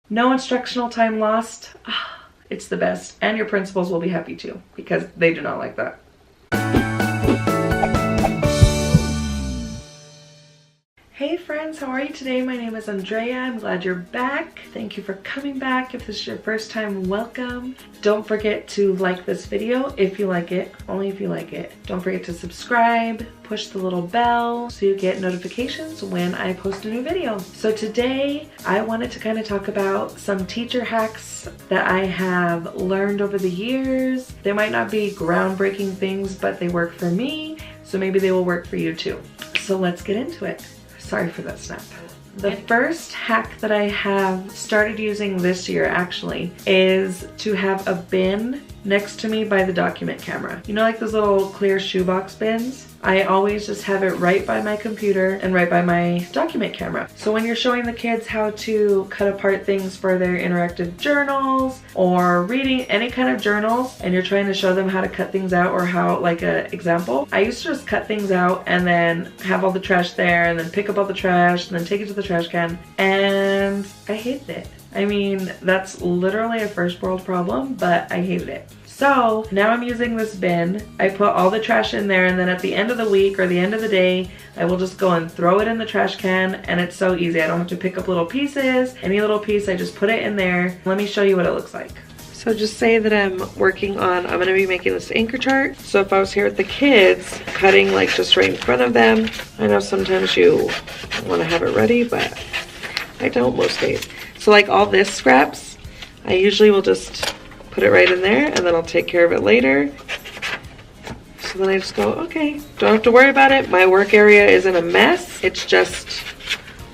No instructional time lost. It's the best. And your principals will be happy too, because they do not like that. Hey friends, how are you today? My name is Andrea. I'm glad you're back. Thank you for coming back. If this is your first time, welcome. Don't forget to like this video if you like it, only if you like it. Don't forget to subscribe, push the little bell so you get notifications when I post a new video. So today I wanted to kind of talk about some teacher hacks that I have learned over the years. They might not be groundbreaking things, but they work for me, so maybe they will work for you too. So let's get into it. Sorry for that snap. The first hack that I have started using this year actually is to have a bin next to me by the document camera. You know, like those little clear shoebox bins? I always just have it right by my computer and right by my document camera. So when you're showing the kids how to cut apart things for their interactive journals or reading any kind of journals and you're trying to show them how to cut things out or how, like an example, I used to just cut things out and then have all the trash there and then pick up all the trash and then take it to the trash can, and I hated it. I mean, that's literally a first world problem, but I hated it. So now I'm using this bin. I put all the trash in there, and then at the end of the week or the end of the day, I will just go and throw it in the trash can, and it's so easy. I don't have to pick up little pieces. Any little piece, I just put it in there. Let me show you what it looks like. So just say that I'm gonna be making this anchor chart. So if I was here with the kids, cutting like just right in front of them, I know sometimes you wanna have it ready, but I don't most days. So like all this scraps, I usually will just put it right in there and then I'll take care of it later. So then I just go, okay, don't have to worry about it. My work area isn't a mess. It's just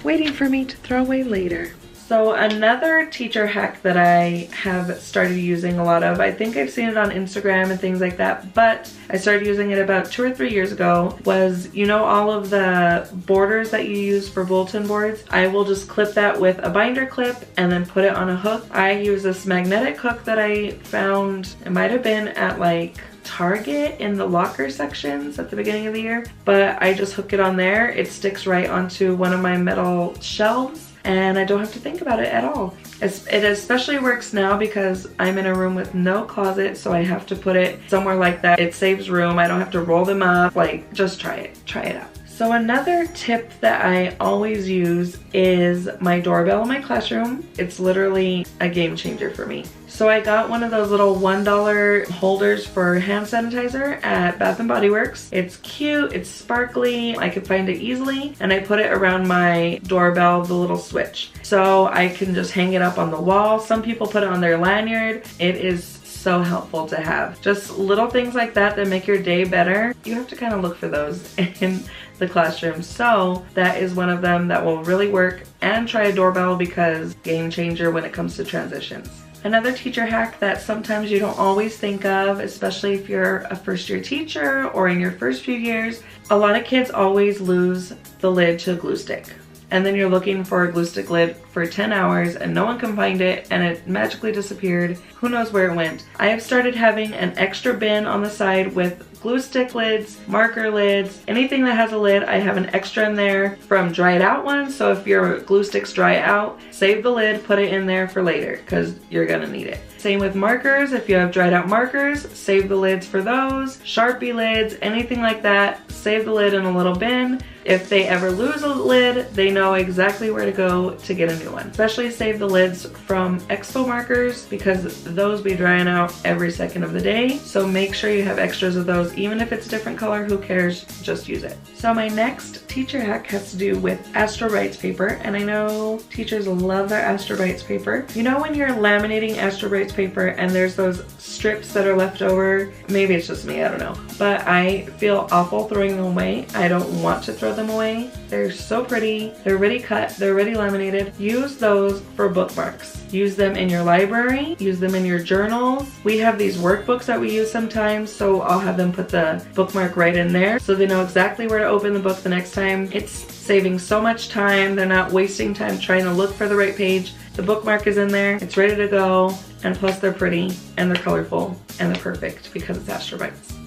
waiting for me to throw away later. So another teacher hack that I have started using a lot of, I think I've seen it on Instagram and things like that, but I started using it about 2 or 3 years ago, was, you know, all of the borders that you use for bulletin boards? I will just clip that with a binder clip and then put it on a hook. I use this magnetic hook that I found, it might have been at like Target in the locker sections at the beginning of the year, but I just hook it on there. It sticks right onto one of my metal shelves, and I don't have to think about it at all. It especially works now because I'm in a room with no closet, so I have to put it somewhere like that. It saves room. I don't have to roll them up. Like, just try it. Try it out. So another tip that I always use is my doorbell in my classroom. It's literally a game changer for me. So I got one of those little $1 holders for hand sanitizer at Bath & Body Works. It's cute, it's sparkly, I could find it easily, and I put it around my doorbell, the little switch. So I can just hang it up on the wall. Some people put it on their lanyard. It is so helpful to have. Just little things like that that make your day better. You have to kind of look for those in the classroom. So that is one of them that will really work. And try a doorbell because game changer when it comes to transitions. Another teacher hack that sometimes you don't always think of, especially if you're a first-year teacher or in your first few years, a lot of kids always lose the lid to a glue stick. And then you're looking for a glue stick lid for 10 hours and no one can find it and it magically disappeared. Who knows where it went? I have started having an extra bin on the side with glue stick lids, marker lids, anything that has a lid. I have an extra in there from dried out ones. So if your glue sticks dry out, save the lid, put it in there for later because you're gonna need it. Same with markers. If you have dried out markers, save the lids for those. Sharpie lids, anything like that, save the lid in a little bin. If they ever lose a lid, they know exactly where to go to get a new one. Especially save the lids from expo markers because those be drying out every second of the day. So make sure you have extras of those. Even if it's a different color, who cares? Just use it. So my next teacher hack has to do with Astrobrights paper. And I know teachers love their Astrobrights paper. You know when you're laminating Astrobrights paper and there's those strips that are left over? Maybe it's just me, I don't know. But I feel awful throwing them away. I don't want to throw them away. They're so pretty. They're already cut. They're already laminated. Use those for bookmarks. Use them in your library. Use them in your journals. We have these workbooks that we use sometimes, so I'll have them put the bookmark right in there so they know exactly where to open the book the next time. It's saving so much time. They're not wasting time trying to look for the right page. The bookmark is in there. It's ready to go. And plus they're pretty and they're colorful and they're perfect because it's Astrobrights.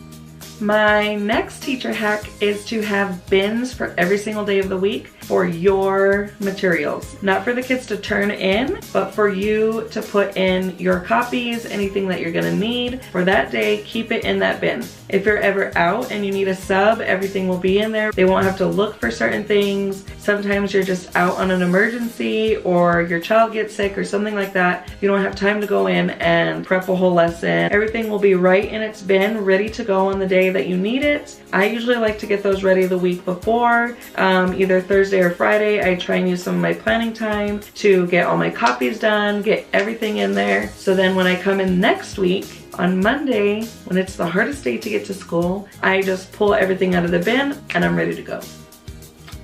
My next teacher hack is to have bins for every single day of the week. for your materials. Not for the kids to turn in, but for you to put in your copies, anything that you're gonna need for that day, keep it in that bin. If you're ever out and you need a sub, everything will be in there. They won't have to look for certain things. Sometimes you're just out on an emergency or your child gets sick or something like that. You don't have time to go in and prep a whole lesson. Everything will be right in its bin, ready to go on the day that you need it. I usually like to get those ready the week before, either Thursday or Friday. I try and use some of my planning time to get all my copies done, get everything in there. So then when I come in next week, on Monday, when it's the hardest day to get to school, I just pull everything out of the bin and I'm ready to go.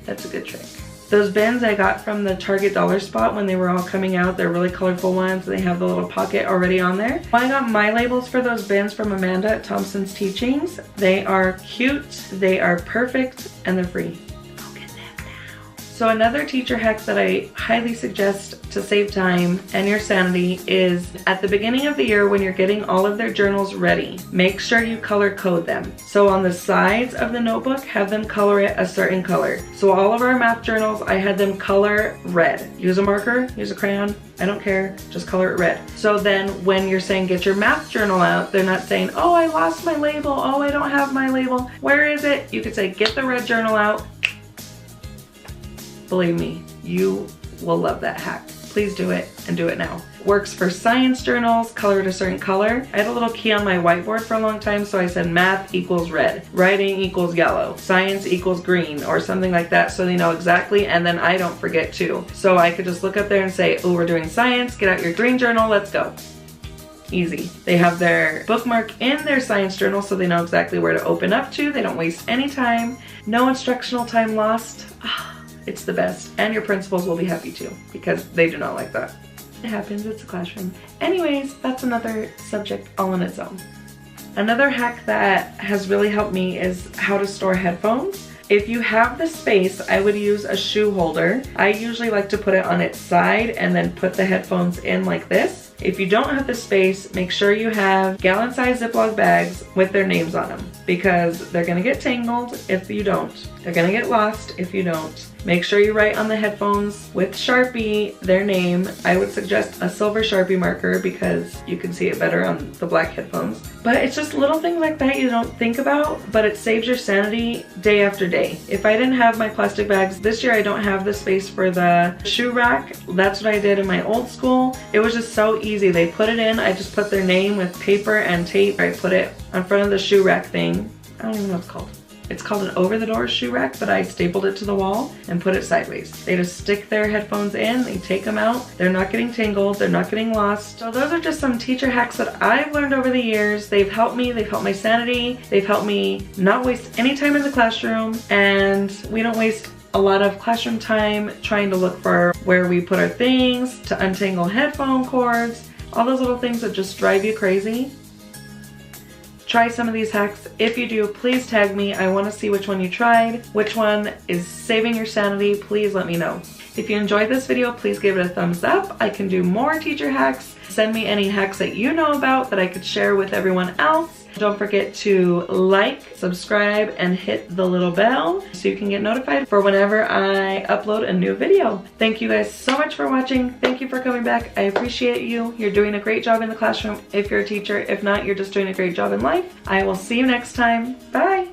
That's a good trick. Those bins I got from the Target dollar spot when they were all coming out. They're really colorful ones. They have the little pocket already on there. I got my labels for those bins from Amanda at Thompson's Teachings. They are cute, they are perfect, and they're free. Go get them now. So another teacher hack that I highly suggest to save time and your sanity is at the beginning of the year when you're getting all of their journals ready, make sure you color code them. So on the sides of the notebook, have them color it a certain color. So all of our math journals, I had them color red. Use a marker, use a crayon, I don't care, just color it red. So then when you're saying get your math journal out, they're not saying, oh, I lost my label, oh, I don't have my label, where is it? You could say, get the red journal out. Believe me, you will love that hack. Please do it and do it now. Works for science journals, color it a certain color. I had a little key on my whiteboard for a long time, so I said math equals red, writing equals yellow, science equals green, or something like that, so they know exactly, and then I don't forget too. So I could just look up there and say, oh, we're doing science, get out your green journal, let's go. Easy. They have their bookmark in their science journal so they know exactly where to open up to. They don't waste any time. No instructional time lost. It's the best, and your principals will be happy too because they do not like that. It happens, it's a classroom. Anyways, that's another subject all on its own. Another hack that has really helped me is how to store headphones. If you have the space, I would use a shoe holder. I usually like to put it on its side and then put the headphones in like this. If you don't have the space, make sure you have gallon-sized Ziploc bags with their names on them because they're gonna get tangled if you don't. They're gonna get lost if you don't. Make sure you write on the headphones with Sharpie their name. I would suggest a silver Sharpie marker because you can see it better on the black headphones. But it's just little things like that you don't think about, but it saves your sanity day after day. If I didn't have my plastic bags, this year I don't have the space for the shoe rack. That's what I did in my old school. It was just so easy. They put it in, I just put their name with paper and tape. I put it on front of the shoe rack thing. I don't even know what it's called. It's called an over-the-door shoe rack, but I stapled it to the wall and put it sideways. They just stick their headphones in, they take them out, they're not getting tangled, they're not getting lost. So those are just some teacher hacks that I've learned over the years. They've helped me, they've helped my sanity, they've helped me not waste any time in the classroom, and we don't waste a lot of classroom time trying to look for where we put our things, to untangle headphone cords, all those little things that just drive you crazy. Try some of these hacks. If you do, please tag me. I want to see which one you tried, which one is saving your sanity. Please let me know. If you enjoyed this video, please give it a thumbs up. I can do more teacher hacks. Send me any hacks that you know about that I could share with everyone else. Don't forget to like, subscribe, and hit the little bell so you can get notified for whenever I upload a new video. Thank you guys so much for watching. Thank you for coming back. I appreciate you. You're doing a great job in the classroom if you're a teacher. If not, you're just doing a great job in life. I will see you next time. Bye.